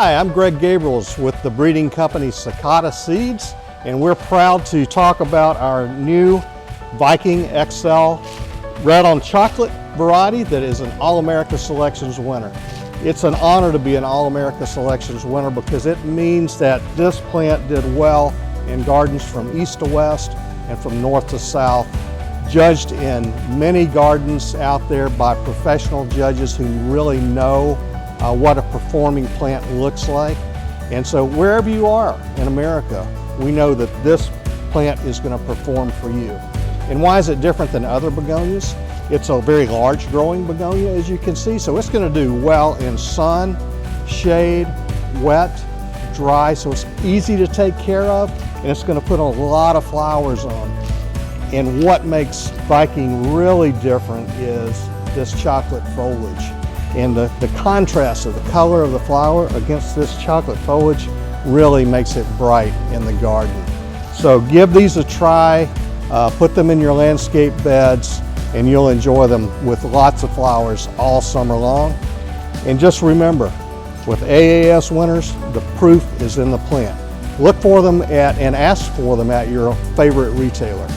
Hi, I'm Greg Gabriels with the breeding company Cicada Seeds, and we're proud to talk about our new Viking XL red on chocolate variety that is an All-America Selections winner. It's an honor to be an All-America Selections winner because it means that this plant did well in gardens from east to west and from north to south, judged in many gardens out there by professional judges who really know what a performing plant looks like. And so wherever you are in America, we know that this plant is going to perform for you. And why is it different than other begonias? It's a very large growing begonia, as you can see, so it's going to do well in sun, shade, wet, dry, so it's easy to take care of, and it's going to put a lot of flowers on. And what makes Viking really different is this chocolate foliage. And the contrast of the color of the flower against this chocolate foliage really makes it bright in the garden. So give these a try, put them in your landscape beds, and you'll enjoy them with lots of flowers all summer long. And just remember, with AAS winners, the proof is in the plant. Look for them and ask for them at your favorite retailer.